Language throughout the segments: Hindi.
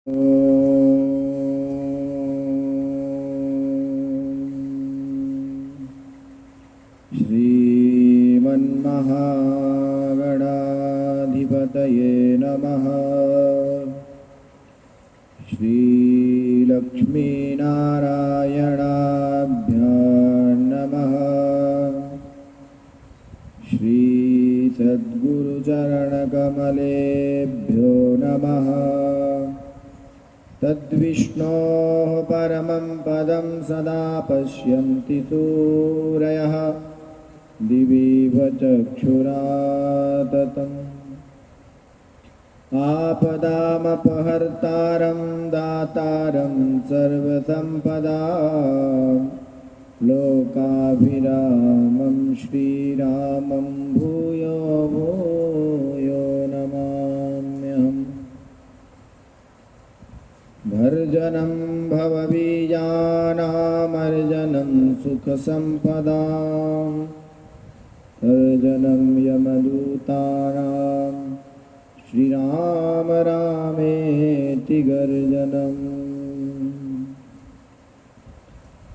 श्रीमन्महागणाधिपतये नमः। श्रीलक्ष्मीनारायणाभ्यां नमः। श्रीसद्गुरुचरणकमलेभ्यो नमः। तद्विष्णोः परमं पदं सदा पश्यन्ति सूरयः दिवीव चक्षुराततम्। आपदामपहर्तारं दातारं सर्वसम्पदां लोकाभिरामं श्रीरामं भूयो भूयो नमाम्यहम्। भर्जनं भवबीजानामर्जनं सुखसम्पदां सर्जनं यमदूतानां श्रीराम रामेति गर्जनम्।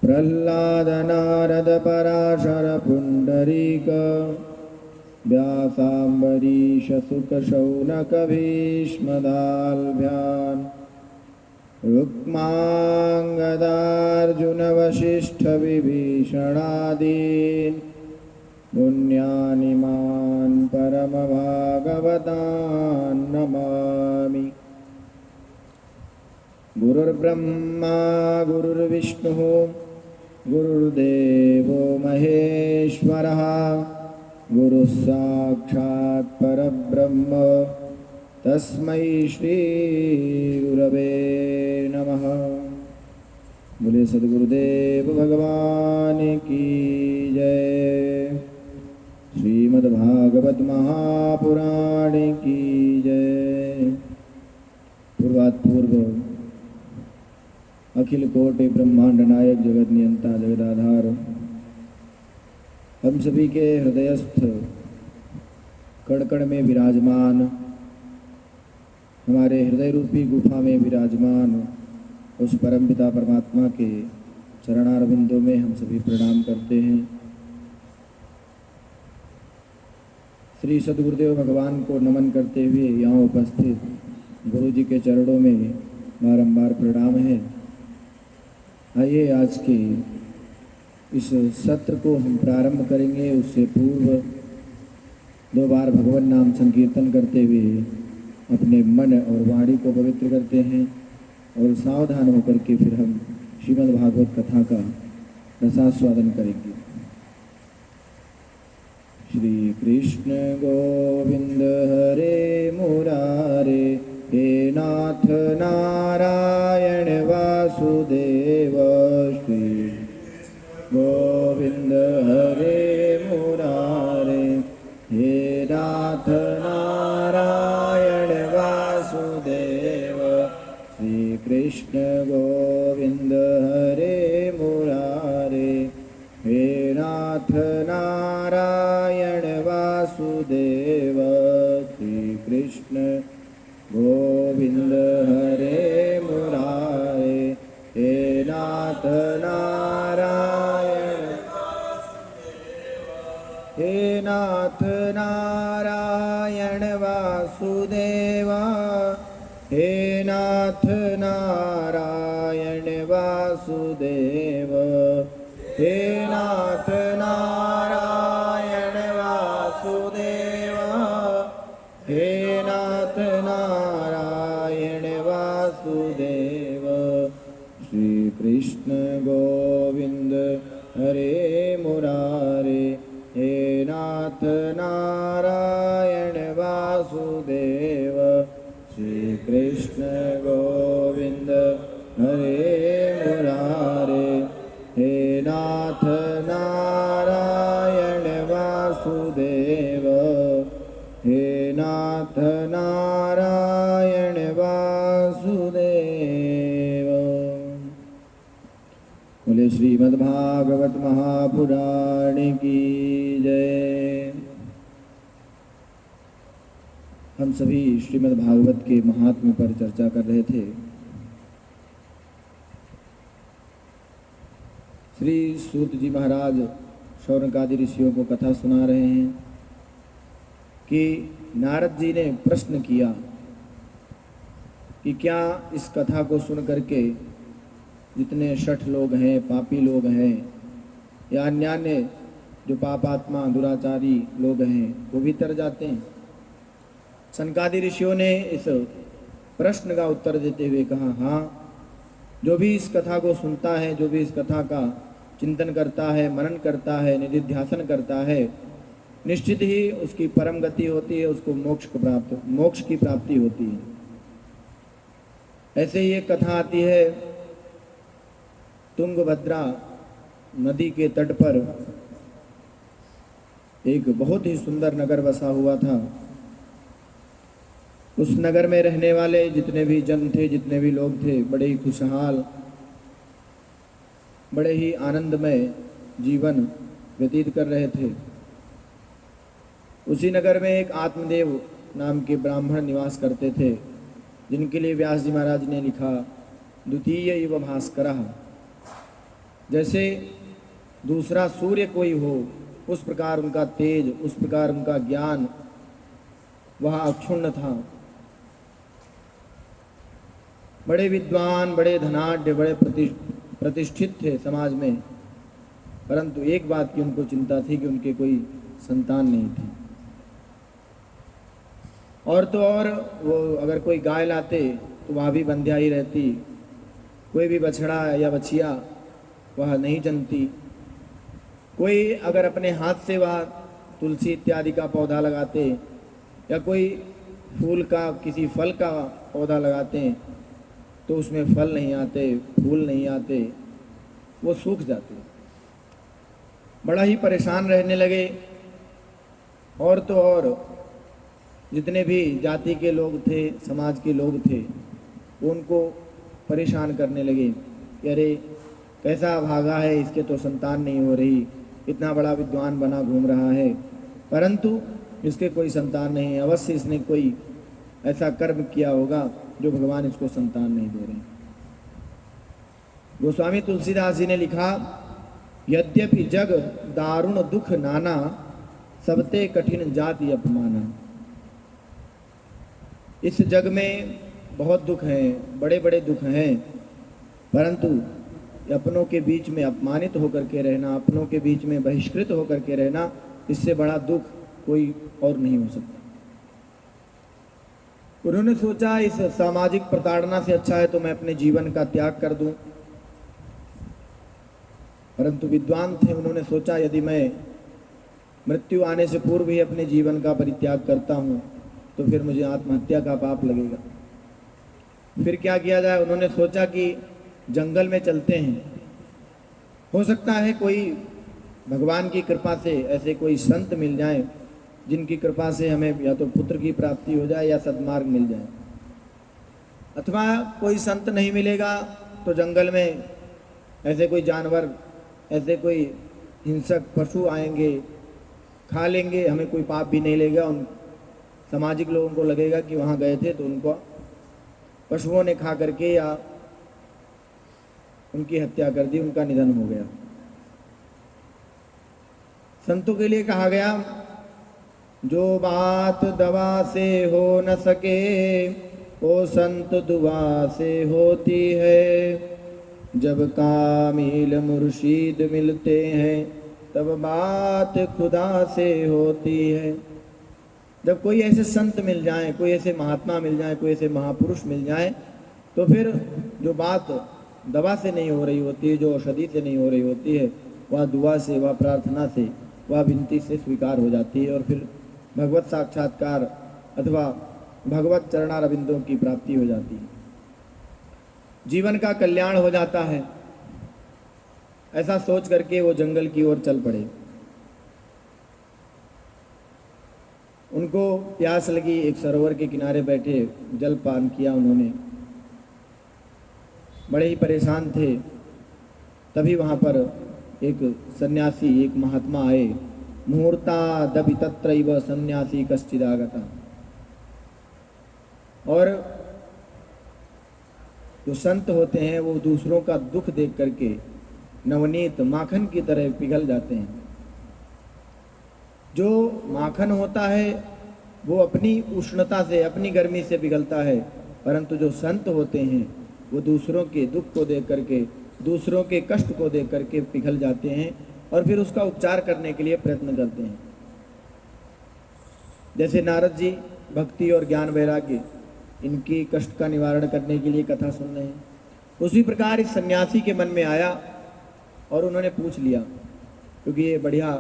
प्रह्लादनारदपराशरपुण्डरीक व्यासाम्बरीशसुकशौनकभीष्मदाल्भ्यान् रुक्माङ्गदार्जुनवसिष्ठविभीषणादीन् पुण्यानिमान् परमभागवतान् नमामि। गुरुर्ब्रह्मा गुरुर्विष्णुः गुरुर्देवो महेश्वरः गुरुः साक्षात् परब्रह्म तस्मै श्री गुरवे नमः। बोले सद्गुरुदेव भगवान की जय। श्रीमद्भागवत महापुराण की जय। पूर्वात्पूर्व अखिल कोटि ब्रह्मांड नायक जगत नियंता जगदाधार हम सभी के हृदयस्थ कण कण में विराजमान, हमारे हृदय रूपी गुफा में विराजमान उस परमपिता परमात्मा के चरणारविंदों में हम सभी प्रणाम करते हैं। श्री सद्गुरुदेव भगवान को नमन करते हुए यहाँ उपस्थित गुरु जी के चरणों में बारंबार प्रणाम है। आइए आज के इस सत्र को हम प्रारंभ करेंगे। उससे पूर्व 2 बार भगवान नाम संकीर्तन करते हुए अपने मन और वाणी को पवित्र करते हैं और सावधान होकर के फिर हम श्रीमद् भागवत कथा का रसास्वादन करेंगे। श्री कृष्ण गोविंद हरे मुरारे हे नाथ नारायण वासुदेव। श्री गोविंद हरे मुरारे हे नाथ नारायण वासुदेव। श्री कृष्ण गोविंद हरे मुरारे हे नाथ नारायण वासुदेव। श्री कृष्ण गोविंद हरे मुरारे हे नाथ नारायण हे नाथ नारायण वासुदेव। हे नाथ नारायण वासुदेव। हे नाथ नारायण वासुदेव। हे नाथ नारायण वासुदेव। श्री कृष्ण गोविंद हरे मुरारे हे नाथ नारायण वासुदेव। श्री कृष्ण गोविंद हरे मुरारे हे नाथ नारायण वासुदेव। हे नाथ नारायण वासुदेव। बोले श्रीमद्भागवत महापुराण की जय। हम सभी श्रीमद् भागवत के महात्म्य पर चर्चा कर रहे थे। श्री सूत जी महाराज शौनकादि ऋषियों को कथा सुना रहे हैं कि नारद जी ने प्रश्न किया कि क्या इस कथा को सुन करके जितने शठ लोग हैं, पापी लोग हैं या अन्य जो पापात्मा दुराचारी लोग हैं वो भी तर जाते हैं। सनकादि ऋषियों ने इस प्रश्न का उत्तर देते हुए कहा, हाँ, जो भी इस कथा को सुनता है, जो भी इस कथा का चिंतन करता है, मनन करता है, निधिध्यासन करता है, निश्चित ही उसकी परम गति होती है, उसको मोक्ष की प्राप्ति होती है। ऐसे ही एक कथा आती है, तुंगभद्रा नदी के तट पर एक बहुत ही सुंदर नगर बसा हुआ था। उस नगर में रहने वाले जितने भी जन थे, जितने भी लोग थे, बड़े ही खुशहाल, बड़े ही आनंदमय जीवन व्यतीत कर रहे थे। उसी नगर में एक आत्मदेव नाम के ब्राह्मण निवास करते थे, जिनके लिए व्यास जी महाराज ने लिखा, द्वितीय इव भास्करः। जैसे दूसरा सूर्य कोई हो, उस प्रकार उनका तेज, उस प्रकार उनका ज्ञान वह अक्षुण्ण था। बड़े विद्वान, बड़े धनाढ्य, बड़े प्रतिष्ठित थे समाज में, परंतु एक बात की उनको चिंता थी कि उनके कोई संतान नहीं थी। और तो और वो अगर कोई गाय लाते तो वह भी बंध्या ही रहती, कोई भी बछड़ा या बछिया वह नहीं जन्मती। कोई अगर अपने हाथ से वह तुलसी इत्यादि का पौधा लगाते या कोई फूल का, किसी फल का पौधा लगाते हैं तो उसमें फल नहीं आते, फूल नहीं आते, वो सूख जाते। बड़ा ही परेशान रहने लगे। और तो और जितने भी जाति के लोग थे, समाज के लोग थे, वो उनको परेशान करने लगे कि अरे कैसा भागा है, इसके तो संतान नहीं हो रही, इतना बड़ा विद्वान बना घूम रहा है, परंतु इसके कोई संतान नहीं है, अवश्य इसने कोई ऐसा कर्म किया होगा जो भगवान इसको संतान नहीं दे रहे। गोस्वामी तुलसीदास जी ने लिखा, यद्यपि जग दारुण दुख नाना, सबते कठिन जाति अपमाना। इस जग में बहुत दुख हैं, बड़े बड़े दुख हैं, परंतु अपनों के बीच में अपमानित होकर के रहना, अपनों के बीच में बहिष्कृत होकर के रहना, इससे बड़ा दुख कोई और नहीं हो सकता। उन्होंने सोचा इस सामाजिक प्रताड़ना से अच्छा है तो मैं अपने जीवन का त्याग कर दूं। परंतु विद्वान थे, उन्होंने सोचा यदि मैं मृत्यु आने से पूर्व ही अपने जीवन का परित्याग करता हूं तो फिर मुझे आत्महत्या का पाप लगेगा। फिर क्या किया जाए? उन्होंने सोचा कि जंगल में चलते हैं, हो सकता है कोई भगवान की कृपा से ऐसे कोई संत मिल जाएं जिनकी कृपा से हमें या तो पुत्र की प्राप्ति हो जाए या सद्मार्ग मिल जाए। अथवा कोई संत नहीं मिलेगा तो जंगल में ऐसे कोई जानवर, ऐसे कोई हिंसक पशु आएंगे, खा लेंगे, हमें कोई पाप भी नहीं लगेगा। उन सामाजिक लोगों को लगेगा कि वहाँ गए थे तो उनको पशुओं ने खा करके या उनकी हत्या कर दी, उनका निधन हो गया। संतों के लिए कहा गया, जो बात दवा से हो न सके वो संत दुआ से होती है। जब कामिल मुर्शीद मिलते हैं तब बात खुदा से होती है। जब कोई ऐसे संत मिल जाए, कोई ऐसे महात्मा मिल जाए, कोई ऐसे महापुरुष मिल जाए, तो फिर जो बात दवा से नहीं हो रही होती है, जो औषधि से नहीं हो रही होती है, वह दुआ से, वह प्रार्थना से, वह विनती से स्वीकार हो जाती है और फिर भगवत साक्षात्कार अथवा भगवत चरणारविंदों की प्राप्ति हो जाती है, जीवन का कल्याण हो जाता है। ऐसा सोच करके वो जंगल की ओर चल पड़े। उनको प्यास लगी, एक सरोवर के किनारे बैठे जल पान किया उन्होंने, बड़े ही परेशान थे। तभी वहाँ पर एक सन्यासी, एक महात्मा आए। मुहूर्ता दबि तत्रैव सन्यासी कश्चिदागता। और जो संत होते हैं वो दूसरों का दुख देख करके नवनीत माखन की तरह पिघल जाते हैं। जो माखन होता है वो अपनी उष्णता से, अपनी गर्मी से पिघलता है, परंतु जो संत होते हैं वो दूसरों के दुख को देख करके, दूसरों के कष्ट को देख करके पिघल जाते हैं और फिर उसका उपचार करने के लिए प्रयत्न करते हैं। जैसे नारद जी भक्ति और ज्ञान वैराग्य इनकी कष्ट का निवारण करने के लिए कथा सुन रहे हैं, उसी प्रकार इस सन्यासी के मन में आया और उन्होंने पूछ लिया, क्योंकि ये बढ़िया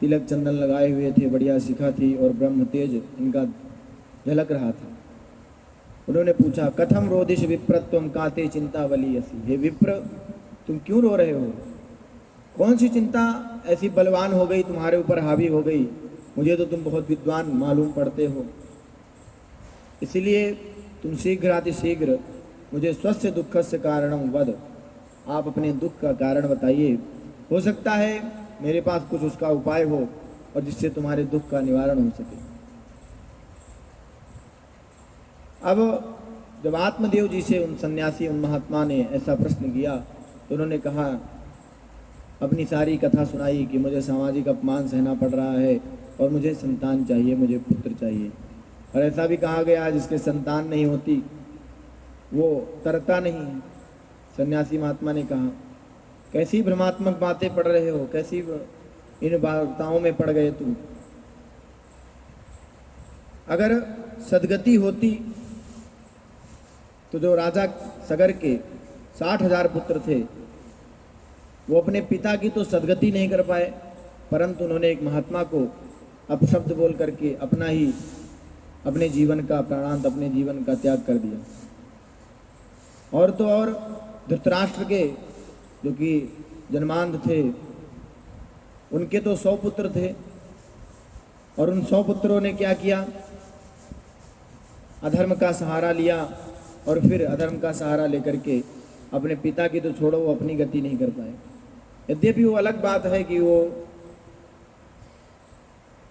तिलक चंदन लगाए हुए थे, बढ़िया शिखा थी और ब्रह्म तेज इनका झलक रहा था। उन्होंने पूछा, कथम रोदिश विप्रत्वम काते चिंतावली असी। हे विप्र, तुम क्यों रो रहे हो? कौन सी चिंता ऐसी बलवान हो गई, तुम्हारे ऊपर हावी हो गई? मुझे तो तुम बहुत विद्वान मालूम पड़ते हो, इसलिए तुम शीघ्रातिशीघ्र मुझे स्वस्य दुःखस्य कारणम वद। आप अपने दुख का कारण बताइए, हो सकता है मेरे पास कुछ उसका उपाय हो और जिससे तुम्हारे दुख का निवारण हो सके। अब जब आत्मदेव जी से उन सन्यासी, उन महात्मा ने ऐसा प्रश्न किया तो उन्होंने कहा, अपनी सारी कथा सुनाई कि मुझे सामाजिक अपमान सहना पड़ रहा है और मुझे संतान चाहिए, मुझे पुत्र चाहिए। और ऐसा भी कहा गया, जिसके संतान नहीं होती वो तरता नहीं है। सन्यासी महात्मा ने कहा, कैसी भ्रमात्मक बातें पढ़ रहे हो, कैसी इन वार्ताओं में पड़ गए तुम? अगर सदगति होती तो जो राजा सगर के 60,000 पुत्र थे वो अपने पिता की तो सदगति नहीं कर पाए, परंतु उन्होंने एक महात्मा को अपशब्द बोल करके अपने जीवन का प्राणांत, अपने जीवन का त्याग कर दिया। और तो और धृतराष्ट्र के जो कि जन्मांध थे, उनके तो 100 पुत्र थे और उन 100 पुत्रों ने क्या किया? अधर्म का सहारा लिया और फिर अधर्म का सहारा लेकर के अपने पिता की तो छोड़ो, वो अपनी गति नहीं कर पाए। यद्यपि वो अलग बात है कि वो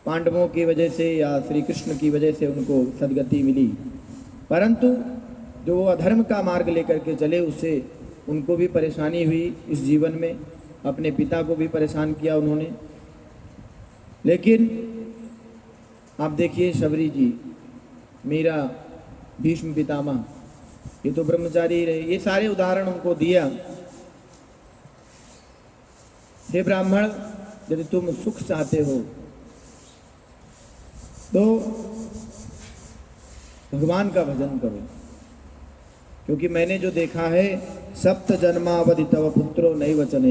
पांडवों की वजह से या श्री कृष्ण की वजह से उनको सदगति मिली, परंतु जो वो अधर्म का मार्ग लेकर के चले उससे उनको भी परेशानी हुई इस जीवन में, अपने पिता को भी परेशान किया उन्होंने। लेकिन आप देखिए, शबरी जी, मीरा, भीष्म पितामह, ये तो ब्रह्मचारी रहे। ये सारे उदाहरण उनको दिया। हे ब्राह्मण, यदि तुम सुख चाहते हो तो भगवान का भजन करो, क्योंकि मैंने जो देखा है, सप्त जन्मावधि तव पुत्रो नैव वचन।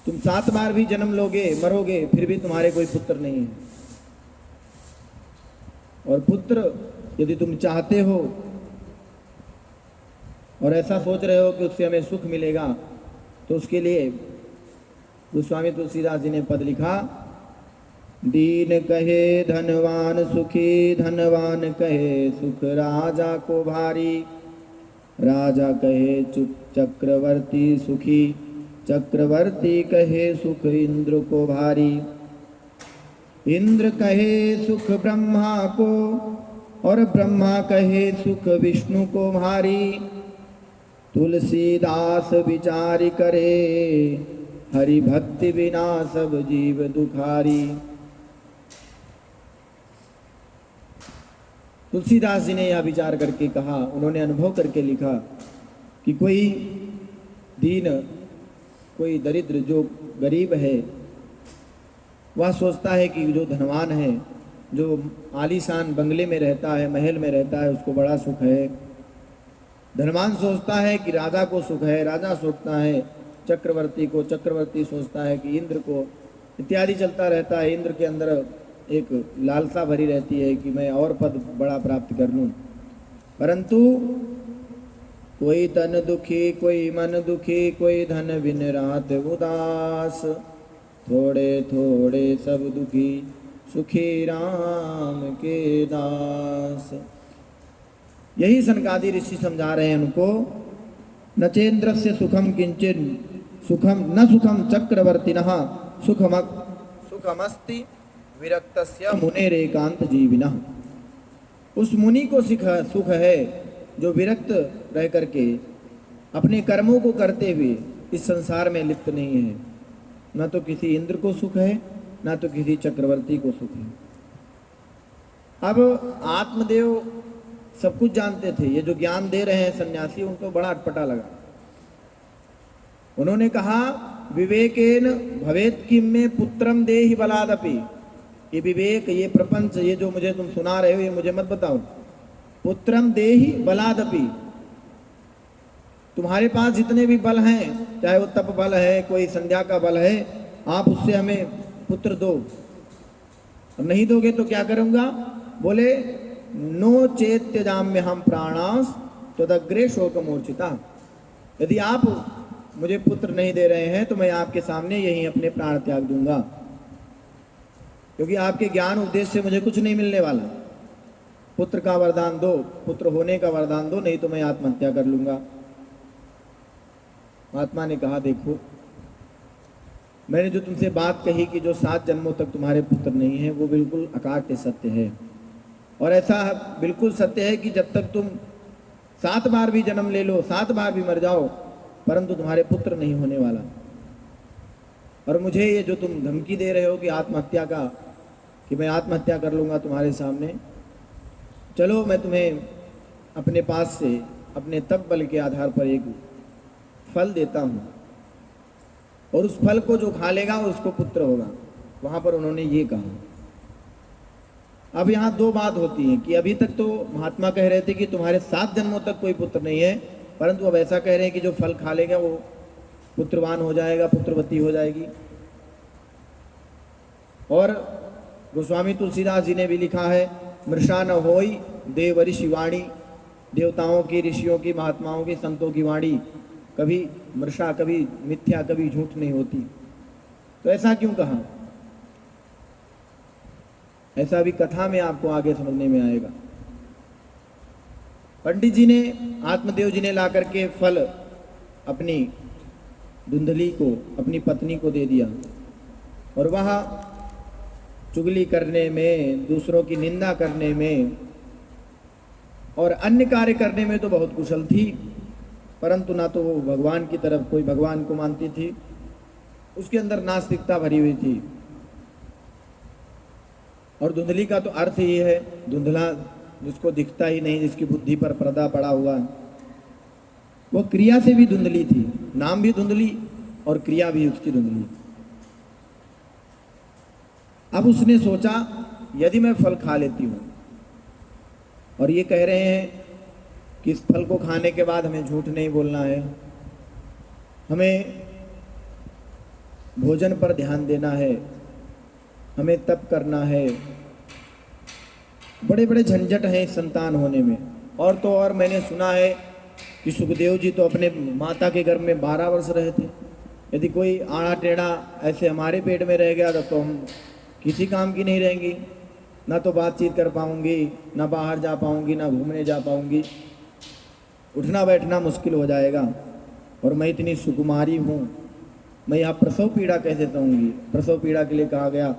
तुम 7 बार भी जन्म लोगे, मरोगे, फिर भी तुम्हारे कोई पुत्र नहीं है। और पुत्र यदि तुम चाहते हो और ऐसा सोच रहे हो कि उससे हमें सुख मिलेगा, तो उसके लिए गोस्वामी तुलसीदास जी ने पद लिखा, दीन कहे धनवान सुखी, धनवान कहे सुख राजा को भारी, राजा कहे चुप चक्रवर्ती सुखी, चक्रवर्ती कहे सुख इंद्र को भारी, इंद्र कहे सुख ब्रह्मा को और ब्रह्मा कहे सुख विष्णु को भारी, तुलसीदास विचार करे, हरि भक्ति बिना सब जीव दुखारी। तुलसीदास जी ने यह विचार करके कहा, उन्होंने अनुभव करके लिखा कि कोई दीन, कोई दरिद्र, जो गरीब है, वह सोचता है कि जो धनवान है, जो आलीशान बंगले में रहता है, महल में रहता है, उसको बड़ा सुख है। धनवान सोचता है कि राजा को सुख है, राजा सोचता है चक्रवर्ती को, चक्रवर्ती सोचता है कि इंद्र को, इत्यादि चलता रहता है। इंद्र के अंदर एक लालसा भरी रहती है कि मैं और पद बड़ा प्राप्त कर लूं, परंतु कोई तन दुखी, कोई मन दुखी, कोई धन बिन रात उदास, थोड़े थोड़े सब दुखी, सुखी राम के दास। यही सनकादि ऋषि समझा रहे हैं उनको, नचेन्द्र से सुखम किंचिन सुखम न सुखम चक्रवर्तिनः, सुखमस्ति विरक्तस्य मुनेरेकांत जीविनः। उस मुनि को सुख है जो विरक्त रह करके अपने कर्मों को करते हुए इस संसार में लिप्त नहीं है। न तो किसी इंद्र को सुख है, न तो किसी चक्रवर्ती को सुख है। अब आत्मदेव सब कुछ जानते थे। ये जो ज्ञान दे रहे हैं सन्यासी, उनको बड़ा अटपटा लगा। उन्होंने कहा विवेकेन भवेत किम में पुत्रम देहि बलादपि। ये विवेक, ये प्रपंच, ये जो मुझे तुम सुना रहे हो, ये मुझे मत बताओ। पुत्रम देहि बलादपि, तुम्हारे पास जितने भी बल हैं, चाहे वो तप बल है, कोई संध्या का बल है, आप उससे हमें पुत्र दो। और नहीं दोगे तो क्या करूंगा? बोले नो चेत त्यजाम्य हम प्राणास तदग्रे शोक मूर्छिता। यदि आप मुझे पुत्र नहीं दे रहे हैं तो मैं आपके सामने यही अपने प्राण त्याग दूंगा, क्योंकि आपके ज्ञान उपदेश से मुझे कुछ नहीं मिलने वाला। पुत्र का वरदान दो, पुत्र होने का वरदान दो, नहीं तो मैं आत्महत्या कर लूंगा। महात्मा ने कहा देखो, मैंने जो तुमसे बात कही कि जो 7 जन्मों तक तुम्हारे पुत्र नहीं है, वो बिल्कुल अकाट्य सत्य है। और ऐसा बिल्कुल सत्य है कि जब तक तुम 7 बार भी जन्म ले लो, 7 बार भी मर जाओ, परंतु तुम्हारे पुत्र नहीं होने वाला। और मुझे ये जो तुम धमकी दे रहे हो कि आत्महत्या का, कि मैं आत्महत्या कर लूँगा तुम्हारे सामने, चलो मैं तुम्हें अपने पास से अपने तप बल के आधार पर एक फल देता हूँ, और उस फल को जो खा लेगा उसको पुत्र होगा। वहाँ पर उन्होंने ये कहा। अब यहाँ 2 बात होती हैं कि अभी तक तो महात्मा कह रहे थे कि तुम्हारे 7 जन्मों तक कोई पुत्र नहीं है, परंतु अब ऐसा कह रहे हैं कि जो फल खा लेगा वो पुत्रवान हो जाएगा, पुत्रवती हो जाएगी। और गोस्वामी तुलसीदास जी ने भी लिखा है, मृषा न होई देव ऋषि वाणी। देवताओं की, ऋषियों की, महात्माओं की, संतों की वाणी कभी मृषा, कभी मिथ्या, कभी झूठ नहीं होती। तो ऐसा क्यों कहा? ऐसा भी कथा में आपको आगे समझने में आएगा। पंडित जी ने, आत्मदेव जी ने ला करके फल अपनी धुंधली को, अपनी पत्नी को दे दिया, और वह चुगली करने में, दूसरों की निंदा करने में और अन्य कार्य करने में तो बहुत कुशल थी, परंतु ना तो वो भगवान की तरफ, कोई भगवान को मानती थी, उसके अंदर नास्तिकता भरी हुई थी। और धुंधली का तो अर्थ ही है धुंधला, जिसको दिखता ही नहीं, जिसकी बुद्धि पर पर्दा पड़ा हुआ है। वो क्रिया से भी धुंधली थी, नाम भी धुंधली और क्रिया भी उसकी धुंधली। अब उसने सोचा यदि मैं फल खा लेती हूँ, और ये कह रहे हैं कि इस फल को खाने के बाद हमें झूठ नहीं बोलना है, हमें भोजन पर ध्यान देना है, हमें तप करना है, बड़े बड़े झंझट हैं इस संतान होने में। और तो और मैंने सुना है कि सुखदेव जी तो अपने माता के गर्भ में 12 वर्ष रहे थे। यदि कोई आड़ा टेढ़ा ऐसे हमारे पेट में रह गया तो हम किसी काम की नहीं रहेंगी, ना तो बातचीत कर पाऊंगी, ना बाहर जा पाऊंगी, ना घूमने जा पाऊंगी, उठना बैठना मुश्किल हो जाएगा। और मैं इतनी सुकुमारी हूँ, मैं यहाँ प्रसव पीड़ा कैसे सहूँगी? प्रसव पीड़ा के लिए कहा गया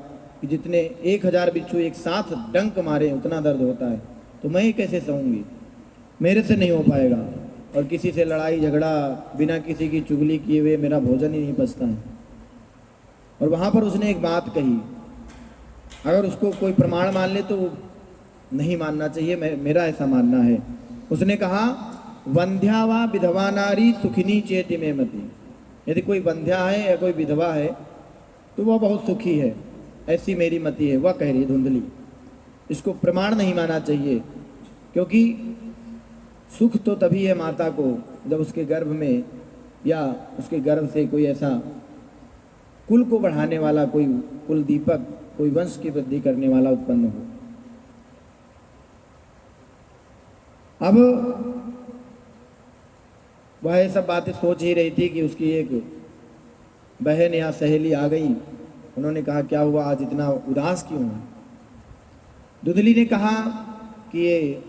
कि जितने 1000 बिच्छू एक साथ डंक मारे उतना दर्द होता है, तो मैं कैसे सहूँगी? मेरे से नहीं हो पाएगा। और किसी से लड़ाई झगड़ा बिना किसी की चुगली किए हुए मेरा भोजन ही नहीं पचता है। और वहाँ पर उसने एक बात कही, अगर उसको कोई प्रमाण मान ले तो नहीं मानना चाहिए, मेरा ऐसा मानना है। उसने कहा वंध्या वा विधवा नारी सुखिनी चेति में मति। यदि कोई वंध्या है या कोई विधवा है तो वह बहुत सुखी है, ऐसी मेरी मति है। वह कह रही है धुंधली, इसको प्रमाण नहीं माना चाहिए, क्योंकि सुख तो तभी है माता को जब उसके गर्भ में या उसके गर्भ से कोई ऐसा कुल को बढ़ाने वाला, कोई कुल दीपक, कोई वंश की वृद्धि करने वाला उत्पन्न हो। अब वह ये सब बातें सोच ही रही थी कि उसकी एक बहन या सहेली आ गई। उन्होंने कहा क्या हुआ, आज इतना उदास क्यों है? धुंधली ने कहा कि ये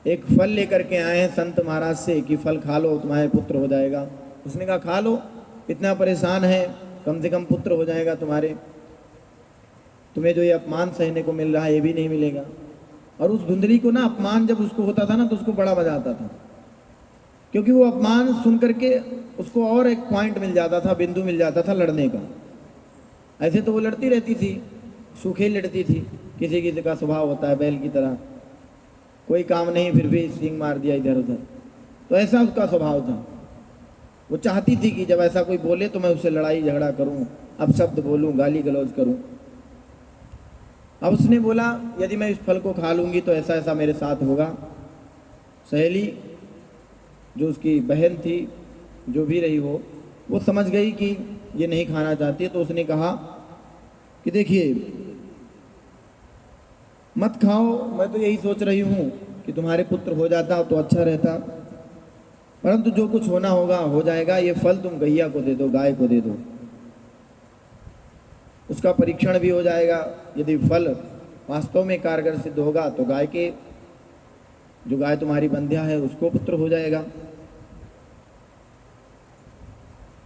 एक फल लेकर के आए हैं संत महाराज से कि फल खा लो तुम्हारे पुत्र हो जाएगा। उसने कहा खा लो, इतना परेशान है, कम से कम पुत्र हो जाएगा तुम्हारे। तुम्हें जो ये अपमान सहने को मिल रहा है ये भी नहीं मिलेगा। और उस धुंधली को ना अपमान जब उसको होता था ना तो उसको बड़ा मजा आता था। क्योंकि वो अपमान सुन करके उसको और एक पॉइंट मिल जाता था, बिंदु मिल जाता था लड़ने का। ऐसे तो वो लड़ती रहती थी, सूखे लड़ती थी, किसी किसी का स्वभाव होता है बैल की तरह, कोई काम नहीं फिर भी सींग मार दिया इधर उधर, तो ऐसा उसका स्वभाव था। वो चाहती थी कि जब ऐसा कोई बोले तो मैं उससे लड़ाई झगड़ा करूं, अपशब्द बोलूं, गाली गलौज करूं। अब उसने बोला यदि मैं इस फल को खा लूंगी तो ऐसा ऐसा मेरे साथ होगा। सहेली जो उसकी बहन थी, जो भी रही वो समझ गई कि ये नहीं खाना चाहती है, तो उसने कहा कि देखिए मत खाओ, मैं तो यही सोच रही हूँ कि तुम्हारे पुत्र हो जाता तो अच्छा रहता, परंतु जो कुछ होना होगा हो जाएगा। ये फल तुम गैया को दे दो, गाय को दे दो, उसका परीक्षण भी हो जाएगा। यदि फल वास्तव में कारगर सिद्ध होगा तो गाय के, जो गाय तुम्हारी बंध्या है उसको पुत्र हो जाएगा।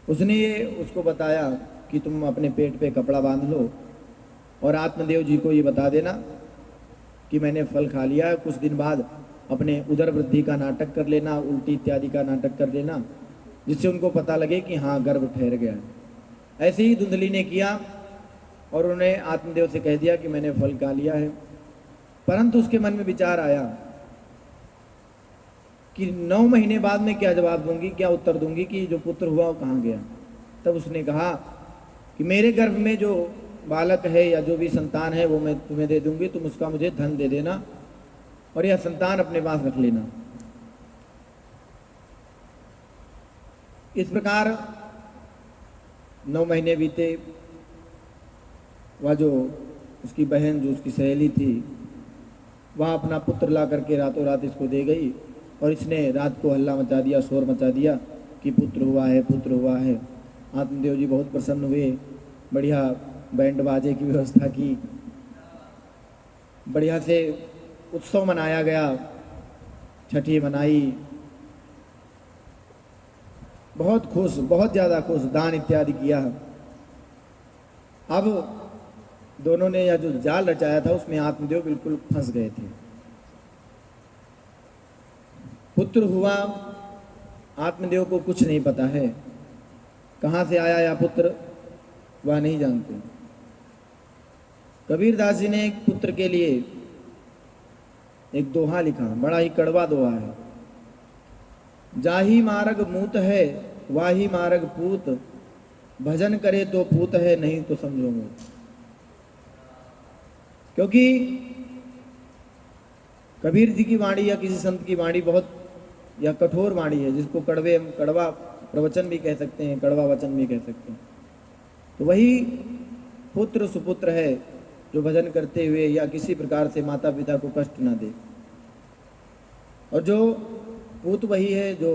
उसने ये उसको बताया कि तुम अपने पेट पे कपड़ा बांध लो और आत्मदेव जी को ये बता देना कि मैंने फल खा लिया है। कुछ दिन बाद अपने उदर वृद्धि का नाटक कर लेना, उल्टी इत्यादि का नाटक कर लेना, जिससे उनको पता लगे कि हाँ गर्भ ठहर गया है। ऐसे ही धुंधली ने किया और उन्होंने आत्मदेव से कह दिया कि मैंने फल खा लिया है। परंतु उसके मन में विचार आया कि 9 महीने बाद मैं क्या जवाब दूंगी, क्या उत्तर दूंगी कि जो पुत्र हुआ वो कहाँ गया। तब उसने कहा कि मेरे गर्भ में जो बालक है या जो भी संतान है वो मैं तुम्हें दे दूंगी, तुम उसका मुझे धन दे देना और यह संतान अपने पास रख लेना। इस प्रकार 9 महीने बीते। वह जो उसकी बहन, जो उसकी सहेली थी, वह अपना पुत्र ला करके रातों रात इसको दे गई और इसने रात को हल्ला मचा दिया, शोर मचा दिया कि पुत्र हुआ है, पुत्र हुआ है। आत्मदेव जी बहुत प्रसन्न हुए, बढ़िया बैंड बाजे की व्यवस्था की, बढ़िया से उत्सव मनाया गया, छठी मनाई, बहुत खुश, बहुत ज़्यादा खुश, दान इत्यादि किया। अब दोनों ने यह जो जाल रचाया था उसमें आत्मदेव बिल्कुल फंस गए थे। पुत्र हुआ, आत्मदेव को कुछ नहीं पता है, कहाँ से आया या पुत्र वह नहीं जानते। कबीरदास जी ने एक पुत्र के लिए एक दोहा लिखा, बड़ा ही कड़वा दोहा है। जाही मार्ग मूत है वाही मार्ग पूत, भजन करे तो पूत है नहीं तो समझो मूत। क्योंकि कबीर जी की वाणी या किसी संत की वाणी बहुत या कठोर वाणी है, जिसको कड़वा प्रवचन भी कह सकते हैं, कड़वा वचन भी कह सकते हैं। तो वही पुत्र सुपुत्र है जो भजन करते हुए या किसी प्रकार से माता पिता को कष्ट न दे, और जो पूत वही है जो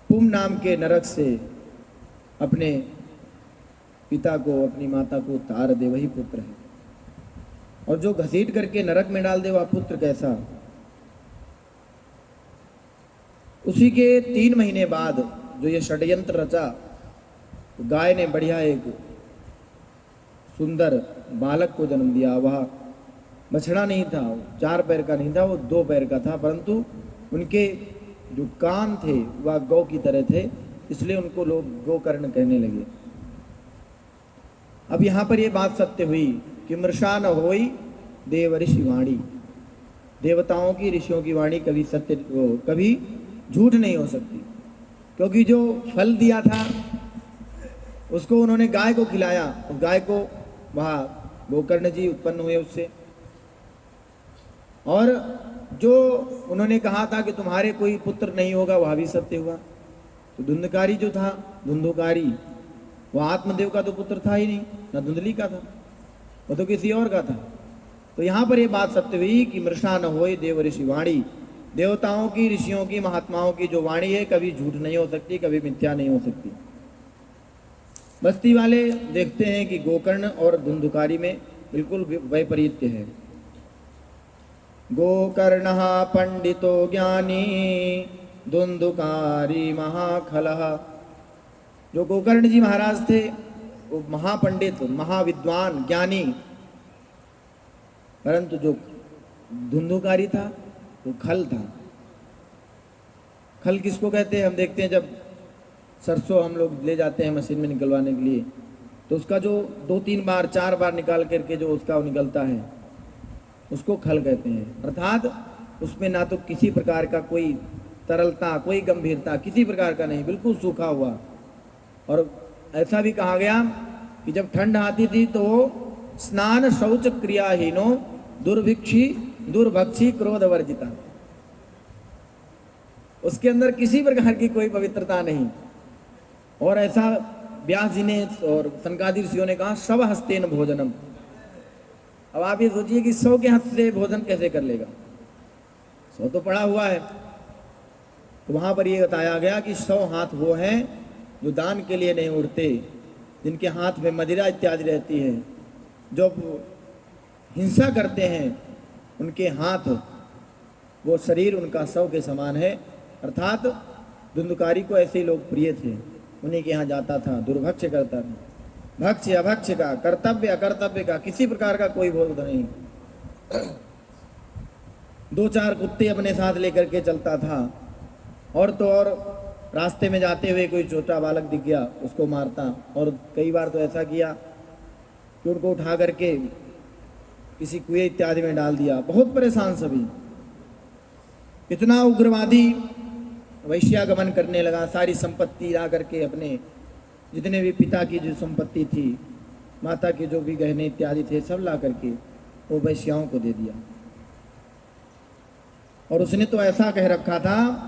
पुम नाम के नरक से अपने पिता को, अपनी माता को तार दे, वही पुत्र है। और जो घसीट करके नरक में डाल दे वह पुत्र कैसा। उसी के 3 महीने बाद जो ये षड्यंत्र रचा, तो गाय ने बढ़िया एक सुंदर बालक को जन्म दिया। वह बछड़ा नहीं था, 4 पैर का नहीं था, वो 2 पैर का था, परंतु उनके जो कान थे वह गौ की तरह थे, इसलिए उनको लोग गोकर्ण कहने लगे। अब यहाँ पर ये बात सत्य हुई कि मृषा न होई देव ऋषि वाणी, देवताओं की, ऋषियों की वाणी कभी सत्य, कभी झूठ नहीं हो सकती। क्योंकि जो फल दिया था उसको उन्होंने गाय को खिलाया, उस गाय को वहाँ गोकर्ण जी उत्पन्न हुए उससे। और जो उन्होंने कहा था कि तुम्हारे कोई पुत्र नहीं होगा, वह भी सत्य हुआ। तो धुंधकारी जो था, धुंधुकारी, वह आत्मदेव का तो पुत्र था ही नहीं, न धुंधली का था, वो तो किसी और का था। तो यहाँ पर ये बात सत्य हुई कि मृषा न होई देव ऋषि वाणी, देवताओं की, ऋषियों की, महात्माओं की जो वाणी है कभी झूठ नहीं हो सकती, कभी मिथ्या नहीं हो सकती। बस्ती वाले देखते हैं कि गोकर्ण और धुंधुकारी में बिल्कुल वैपरीत्य है। गोकर्ण पंडितो ज्ञानी धुंधुकारी महाखलः। जो गोकर्ण जी महाराज थे वो महापंडित, महाविद्वान, ज्ञानी, परंतु जो धुंधुकारी था वो खल था। खल किसको कहते हैं? हम देखते हैं जब सरसों हम लोग ले जाते हैं मशीन में निकलवाने के लिए, तो उसका जो 2-3 बार 4 बार निकाल करके जो उसका निकलता है, उसको खल कहते हैं। अर्थात उसमें ना तो किसी प्रकार का कोई तरलता, कोई गंभीरता किसी प्रकार का नहीं, बिल्कुल सूखा हुआ। और ऐसा भी कहा गया कि जब ठंड आती थी तो स्नान शौच क्रियाहीनो दुर्भिक्षी दुर्भक्षी क्रोध वर्जिता, उसके अंदर किसी प्रकार की कोई पवित्रता नहीं। और ऐसा व्यास जी ने और सनकादि ऋषियों ने कहा शव हस्तेन भोजनम। अब आप ये सोचिए कि 100 के हाथ से भोजन कैसे कर लेगा? 100 तो पड़ा हुआ है। तो वहां पर ये बताया गया कि 100 हाथ वो हैं जो दान के लिए नहीं उठते, जिनके हाथ में मदिरा इत्यादि रहती है, जो हिंसा करते हैं उनके हाथ, वो शरीर उनका 100 के समान है। अर्थात धुंधकारी को ऐसे ही लोग प्रिय थे, उन्हीं के यहाँ जाता था, दुर्भक्ष करता था। भक्ष्य अभक्ष्य का, कर्तव्य अकर्तव्य का किसी प्रकार का कोई बोध नहीं। 2-4 कुत्ते अपने साथ लेकर के चलता था, और तो और रास्ते में जाते हुए कोई छोटा बालक दिख गया उसको मारता। और कई बार तो ऐसा किया कि उनको उठा करके किसी कुएं इत्यादि में डाल दिया। बहुत परेशान सभी। इतना उग्रवादी वैश्यागमन करने लगा, सारी संपत्ति ला करके अपने जितने भी पिता की जो संपत्ति थी, माता के जो भी गहने इत्यादि थे, सब ला करके वो वैश्याओं को दे दिया। और उसने तो ऐसा कह रखा था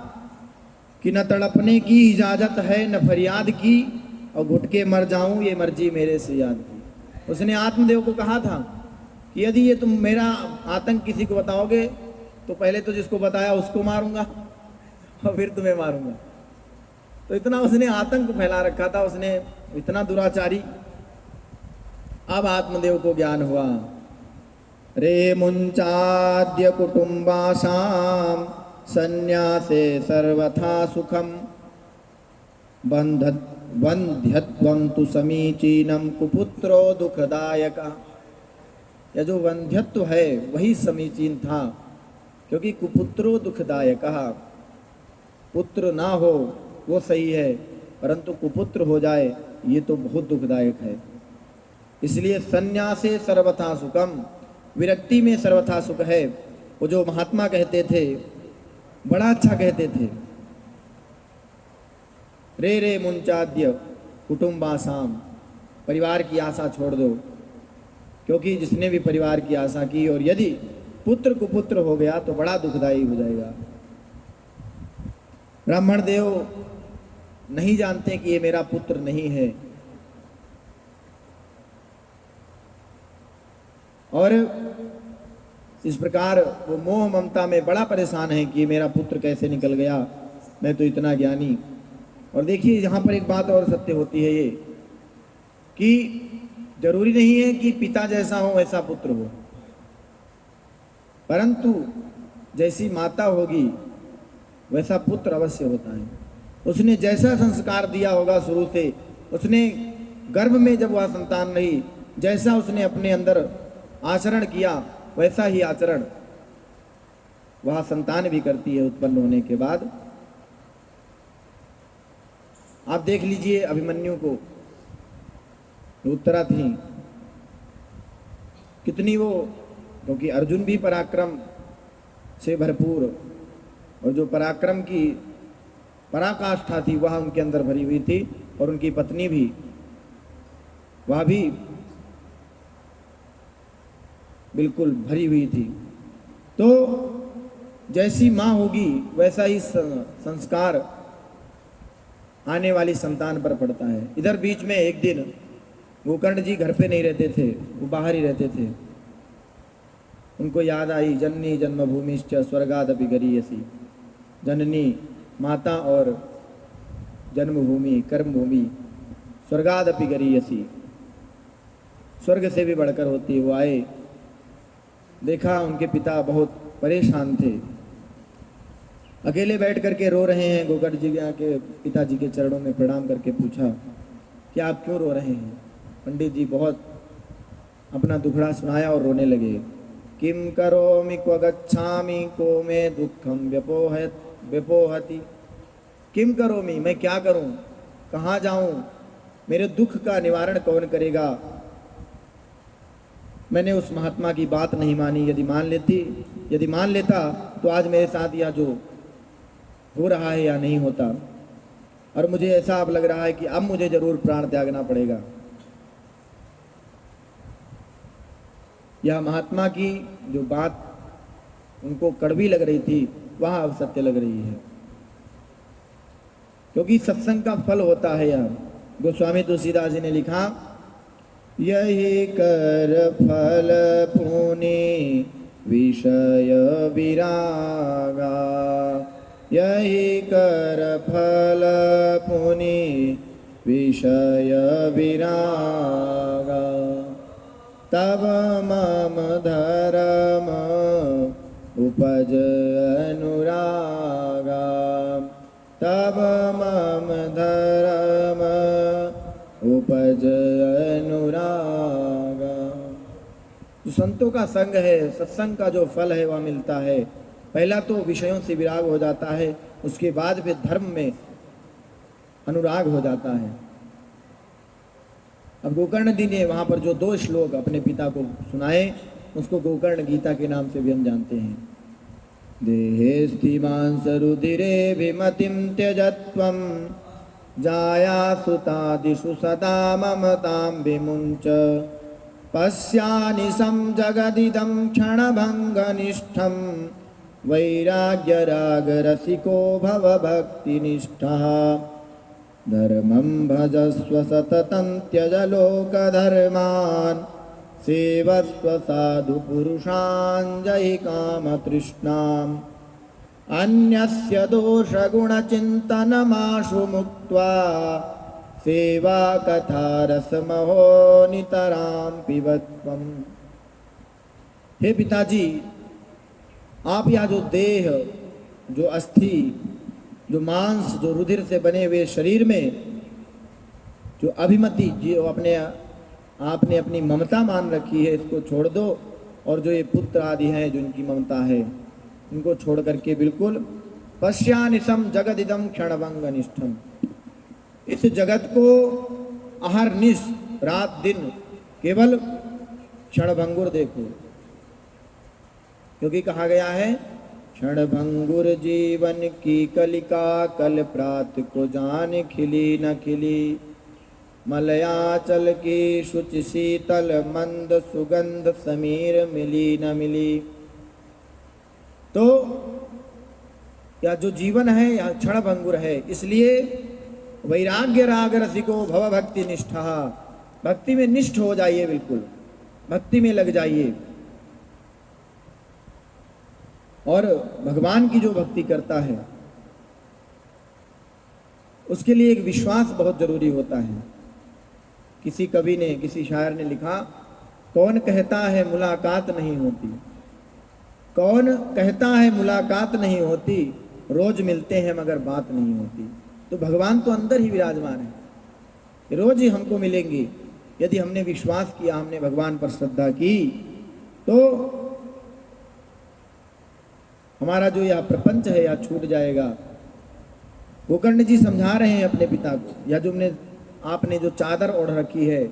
कि न तड़पने की इजाज़त है न फरियाद की, और घुट के मर जाऊं ये मर्जी मेरे से याद की। उसने आत्मदेव को कहा था कि यदि ये तुम मेरा आतंक किसी को बताओगे तो पहले तो जिसको बताया उसको मारूंगा और फिर तुम्हें मारूंगा। तो इतना उसने आतंक फैला रखा था, उसने इतना दुराचारी। अब आत्मदेव को ज्ञान हुआ। रे मुंचाद्य कुटुंबासाम संन्यासे सर्वथा सुखम वंध्यत्वं तु समीचीनम कुपुत्रो दुखदायका। यह जो वंध्यत्व है वही समीचीन था, क्योंकि कुपुत्रो दुखदायका, पुत्र ना हो वो सही है, परंतु कुपुत्र हो जाए ये तो बहुत दुखदायक है। इसलिए संन्यासे सर्वथा सुखम, विरक्ति में सर्वथा सुख है। वो जो महात्मा कहते थे बड़ा अच्छा कहते थे, रे रे मुंचाद्य कुटुंबासाम, परिवार की आशा छोड़ दो, क्योंकि जिसने भी परिवार की आशा की और यदि पुत्र कुपुत्र हो गया तो बड़ा दुखदायी हो जाएगा। ब्राह्मण देव नहीं जानते कि ये मेरा पुत्र नहीं है, और इस प्रकार वो मोह ममता में बड़ा परेशान है कि मेरा पुत्र कैसे निकल गया, मैं तो इतना ज्ञानी। और देखिए यहाँ पर एक बात और सत्य होती है ये कि जरूरी नहीं है कि पिता जैसा हो वैसा पुत्र हो, परंतु जैसी माता होगी वैसा पुत्र अवश्य होता है। उसने जैसा संस्कार दिया होगा शुरू से, उसने गर्भ में जब वह संतान रही, जैसा उसने अपने अंदर आचरण किया वैसा ही आचरण वह संतान भी करती है उत्पन्न होने के बाद। आप देख लीजिए अभिमन्यु को, उत्तरा थी कितनी वो, क्योंकि अर्जुन भी पराक्रम से भरपूर, और जो पराक्रम की पराकाष्ठा थी वह उनके अंदर भरी हुई थी, और उनकी पत्नी भी, वह भी बिल्कुल भरी हुई थी। तो जैसी माँ होगी वैसा ही संस्कार आने वाली संतान पर पड़ता है। इधर बीच में एक दिन गोकर्ण जी घर पे नहीं रहते थे, वो बाहर ही रहते थे। उनको याद आई जननी जन्मभूमिश्च स्वर्गादपि गरीयसी, जननी माता और जन्मभूमि कर्मभूमि स्वर्गादपि गरीयसी, स्वर्ग से भी बढ़कर होती है। वो आए, देखा उनके पिता बहुत परेशान थे, अकेले बैठ करके रो रहे हैं। गोकर्ण जी के पिताजी के चरणों में प्रणाम करके पूछा कि आप क्यों रो रहे हैं? पंडित जी बहुत अपना दुखड़ा सुनाया और रोने लगे। किम करोमि क्व गच्छामि को मे दुखम व्यपोहति, किम करोमि, मैं क्या करूं, कहाँ जाऊं, मेरे दुख का निवारण कौन करेगा। मैंने उस महात्मा की बात नहीं मानी। यदि मान लेता तो आज मेरे साथ यह जो हो रहा है या नहीं होता। और मुझे ऐसा अब लग रहा है कि अब मुझे जरूर प्राण त्यागना पड़ेगा। यह महात्मा की जो बात उनको कड़वी लग रही थी, वह अब सत्य लग रही है, क्योंकि सत्संग का फल होता है यह। गोस्वामी तुलसीदास जी ने लिखा, यही कर फल पुनि विषय विरागा, यही कर फल पुनि विषय विरागा, तब मम धर्म उपज अनुरागा, तब मम धर्म उपज अनुरागा। जो संतों का संग है, सत्संग का जो फल है वह मिलता है। पहला तो विषयों से विराग हो जाता है, उसके बाद फिर धर्म में अनुराग हो जाता है। अब गोकर्ण जी ने वहाँ पर जो 2 श्लोक अपने पिता को सुनाए, उसको गोकर्ण गीता के नाम से भी हम जानते हैं। देहे स्थिमांस रुधिरे विमतिम त्यजत्वम, जाया सुतादिषु सदा ममतां विमुञ्च, पश्यानिशं जगदिदं क्षणभङ्गनिष्ठं, वैराग्यरागरसिको भव भक्तिनिष्ठः, धर्मं भजस्व सततं त्यज लोकधर्मान्, सेवस्व साधुपुरुषान् जहि कामतृष्णाम्, अन्यस्य दोषगुणचिन्तनमाशु मुक्त्वा, सेवा कथा रसमहो नितरां पिबत्वम्। हे पिताजी, आप यह जो देह, जो अस्थि, जो मांस, जो रुधिर से बने हुए शरीर में जो अभिमति, जो आपने अपनी ममता मान रखी है, इसको छोड़ दो। और जो ये पुत्र आदि हैं, जो इनकी ममता है, इनको छोड़ करके बिल्कुल पश्यानिशम जगदिदम क्षणभंगनिष्ठम, इस जगत को अहरनिश, रात दिन केवल क्षणभंगुर देखो। क्योंकि कहा गया है, क्षणभंगुर जीवन की कलिका, कल प्रात को जान खिली न खिली, मलयाचल की शुचि शीतल मंद सुगंध, समीर मिली न मिली। तो यह जो जीवन है यह क्षणभंगुर है, इसलिए वैराग्य राग रसिको भव भक्ति निष्ठा, भक्ति में निष्ठ हो जाइए, बिल्कुल भक्ति में लग जाइए। और भगवान की जो भक्ति करता है उसके लिए एक विश्वास बहुत जरूरी होता है। किसी कवि ने, किसी शायर ने लिखा, कौन कहता है मुलाकात नहीं होती, कौन कहता है मुलाकात नहीं होती, रोज मिलते हैं मगर बात नहीं होती। तो भगवान तो अंदर ही विराजमान है, रोज ही हमको मिलेंगे। यदि हमने विश्वास किया, हमने भगवान पर श्रद्धा की, तो हमारा जो यह प्रपंच है यह छूट जाएगा। गोकर्ण जी समझा रहे हैं अपने पिता को, या जो आपने जो चादर ओढ़ रखी है,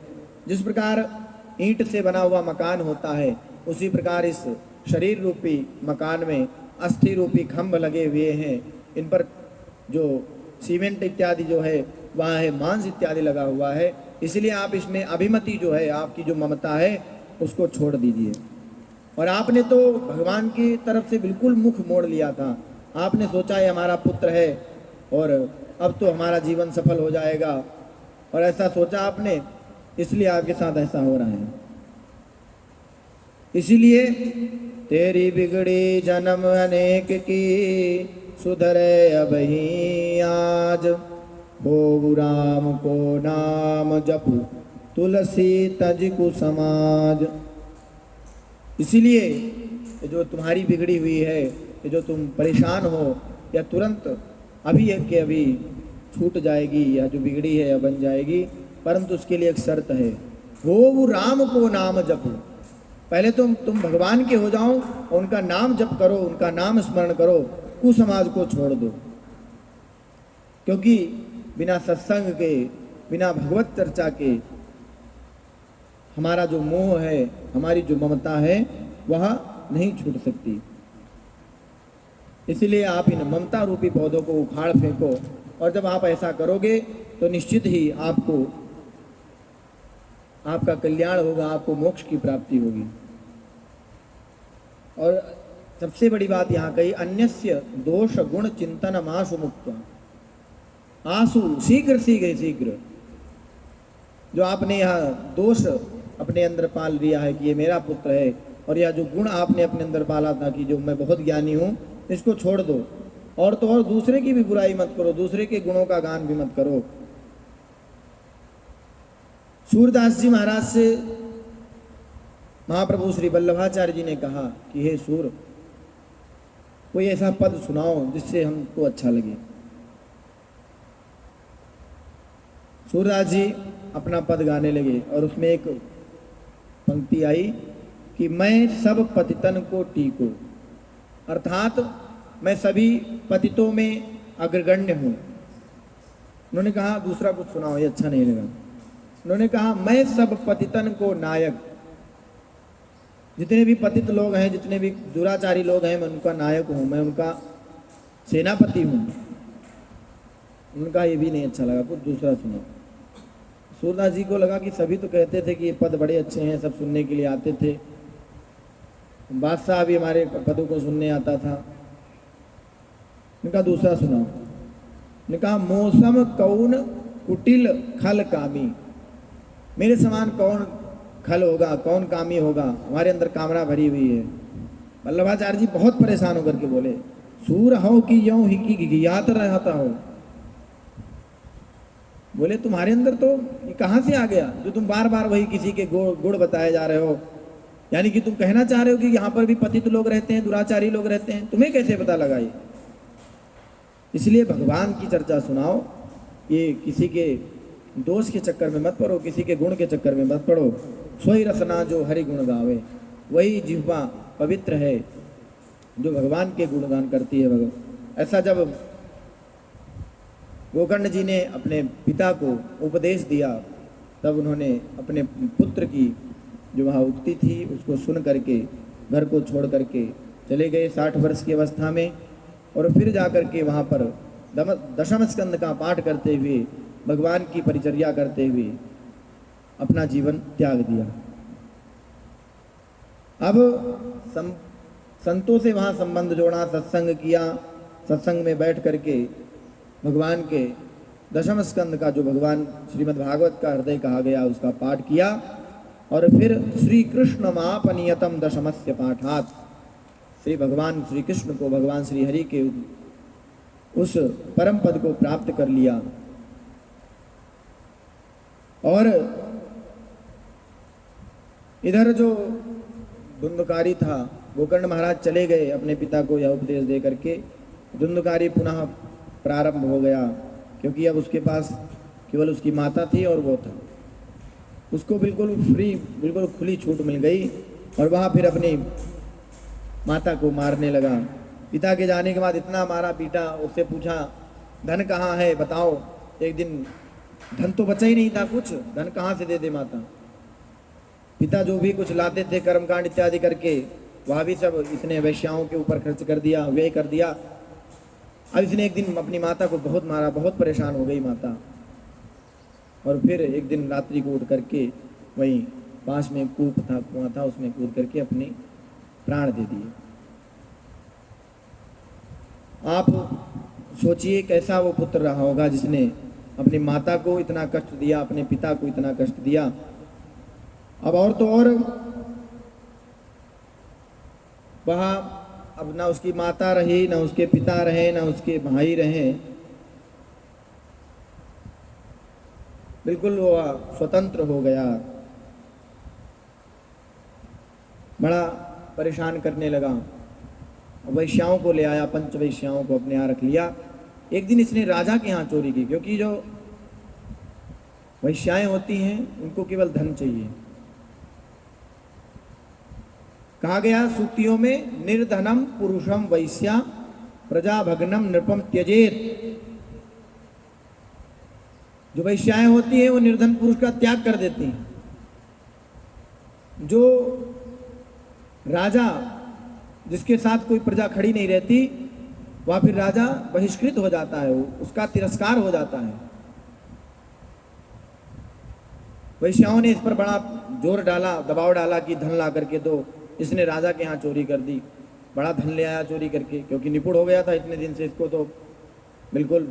जिस प्रकार ईंट से बना हुआ मकान होता है, उसी प्रकार इस शरीर रूपी मकान में अस्थि रूपी खंभ लगे हुए हैं। इन पर जो सीमेंट इत्यादि जो है वहाँ है, मांस इत्यादि लगा हुआ है। इसलिए आप इसमें अभिमति जो है, आपकी जो ममता है, उसको छोड़ दीजिए। और आपने तो भगवान की तरफ से बिल्कुल मुख मोड़ लिया था। आपने सोचा ये हमारा पुत्र है और अब तो हमारा जीवन सफल हो जाएगा, और ऐसा सोचा आपने, इसलिए आपके साथ ऐसा हो रहा है। इसीलिए तेरी बिगड़ी जन्म अनेक की, सुधरे अब ही आज, हो राम को नाम जपु, तुलसी तज को समाज। इसीलिए जो तुम्हारी बिगड़ी हुई है, ये जो तुम परेशान हो, या तुरंत अभी के अभी छूट जाएगी, या जो बिगड़ी है या बन जाएगी, परंतु उसके लिए एक शर्त है, हो राम को नाम जपो। पहले तुम भगवान के हो जाओ, उनका नाम जप करो, उनका नाम स्मरण करो, कुसमाज को छोड़ दो। क्योंकि बिना सत्संग के, बिना भगवत चर्चा के हमारा जो मोह है, हमारी जो ममता है, वह नहीं छूट सकती। इसलिए आप इन ममता रूपी पौधों को उखाड़ फेंको, और जब आप ऐसा करोगे तो निश्चित ही आपका कल्याण होगा, आपको मोक्ष की प्राप्ति होगी। और सबसे बड़ी बात यहाँ कही, अन्यस्य दोष गुण चिंतन मासु मुक्त्वा, आसु शीघ्र शीघ्र शीघ्र। जो आपने यह दोष अपने अंदर पाल लिया है कि ये मेरा पुत्र है, और यह जो गुण आपने अपने अंदर पाला था कि जो मैं बहुत ज्ञानी हूँ, इसको छोड़ दो। और तो और दूसरे की भी बुराई मत करो, दूसरे के गुणों का गान भी मत करो। सूरदास जी महाराज से महाप्रभु श्री वल्लभाचार्य जी ने कहा कि हे सूर, कोई ऐसा पद सुनाओ जिससे हमको अच्छा लगे। सूरदास जी अपना पद गाने लगे, और उसमें एक पंक्ति आई कि मैं सब पतितन को टीको, अर्थात मैं सभी पतितों में अग्रगण्य हूँ। उन्होंने कहा दूसरा कुछ सुनाओ, ये अच्छा नहीं लगा। उन्होंने कहा मैं सब पतितन को नायक, जितने भी पतित लोग हैं, जितने भी दुराचारी लोग हैं, मैं उनका नायक हूँ, मैं उनका सेनापति हूँ। उनका ये भी नहीं अच्छा लगा, कुछ दूसरा सुनो। सूरदास जी को लगा कि सभी तो कहते थे कि ये पद बड़े अच्छे हैं, सब सुनने के लिए आते थे, बादशाह भी हमारे पदों को सुनने आता था। उनका दूसरा सुनाओ। उन्होंने कहा मौसम कौन कुटिल खल कामी, मेरे समान कौन खल होगा, कौन कामी होगा, हमारे अंदर कामना भरी हुई है। वल्लभाचार्य जी बहुत परेशान होकर के बोले, सूर हो कि यों ही की घिघियात रहता हो। बोले तुम्हारे अंदर तो ये कहाँ से आ गया, जो तुम बार बार वही किसी के गुण बताए जा रहे हो। यानी कि तुम कहना चाह रहे हो कि यहाँ पर भी पतित लोग रहते हैं, दुराचारी लोग रहते हैं, तुम्हें कैसे पता लगा ये? इसलिए भगवान की चर्चा सुनाओ, ये किसी के दोष के चक्कर में मत पड़ो, किसी के गुण के चक्कर में मत पड़ो। सोई रसना जो हरि गुण गावे, वही जिह्वा पवित्र है जो भगवान के गुणगान करती है। ऐसा जब गोकर्ण जी ने अपने पिता को उपदेश दिया, तब उन्होंने अपने पुत्र की जो वहाँ उक्ति थी उसको सुन करके घर को छोड़ करके चले गए 60 वर्ष की अवस्था में, और फिर जा कर के वहाँ पर दशम स्कंद का पाठ करते हुए, भगवान की परिचर्या करते हुए अपना जीवन त्याग दिया। अब संतों से वहाँ संबंध जोड़ा, सत्संग किया, सत्संग में बैठ करके भगवान के दशम स्कंद का जो भगवान श्रीमद् भागवत का हृदय कहा गया उसका पाठ किया, और फिर श्री कृष्ण मापनियतम दशमस्य पाठात, श्री भगवान श्री कृष्ण को, भगवान श्री हरि के उस परम पद को प्राप्त कर लिया। और इधर जो धुंधकारी था, गोकर्ण महाराज चले गए अपने पिता को यह उपदेश दे करके। धुंधकारी पुनः प्रारंभ हो गया, क्योंकि अब उसके पास केवल उसकी माता थी और वो था। उसको बिल्कुल फ्री, बिल्कुल खुली छूट मिल गई, और वहाँ फिर अपनी माता को मारने लगा। पिता के जाने के बाद इतना मारा पीटा, उससे पूछा धन कहाँ है बताओ। एक दिन धन तो बचा ही नहीं था कुछ, धन कहाँ से दे दे माता। पिता जो भी कुछ लाते थे कर्मकांड इत्यादि करके, वह भी सब इसने वैश्याओं के ऊपर खर्च कर दिया, व्यय कर दिया। अब इसने एक दिन अपनी माता को बहुत मारा, बहुत परेशान हो गई माता, और फिर एक दिन रात्रि को उठ करके वहीं पास में कुआं था, उसमें कूद करके अपने प्राण दे दिए। आप सोचिए कैसा वो पुत्र रहा होगा जिसने अपनी माता को इतना कष्ट दिया, अपने पिता को इतना कष्ट दिया। अब और तो और वहाँ अब ना उसकी माता रही, ना उसके पिता रहे, ना उसके भाई रहे, बिल्कुल वो स्वतंत्र हो गया। बड़ा परेशान करने लगा। वैश्याओं को ले आया, पंच वैश्याओं को अपने यहाँ रख लिया। एक दिन इसने राजा के यहाँ चोरी की, क्योंकि जो वैश्याएं होती हैं उनको केवल धन चाहिए। कहा गया सूक्तियों में, निर्धनम पुरुषम वैश्या प्रजा भग्नम नृपम त्यजेत। जो वैश्याएं होती हैं वो निर्धन पुरुष का त्याग कर देती हैं। जो राजा जिसके साथ कोई प्रजा खड़ी नहीं रहती, वह फिर राजा बहिष्कृत हो जाता है, उसका तिरस्कार हो जाता है। वैश्याओं ने इस पर बड़ा जोर डाला, दबाव डाला कि धन ला करके दो। इसने राजा के यहाँ चोरी कर दी, बड़ा धन ले आया चोरी करके, क्योंकि निपुण हो गया था इतने दिन से, इसको तो बिल्कुल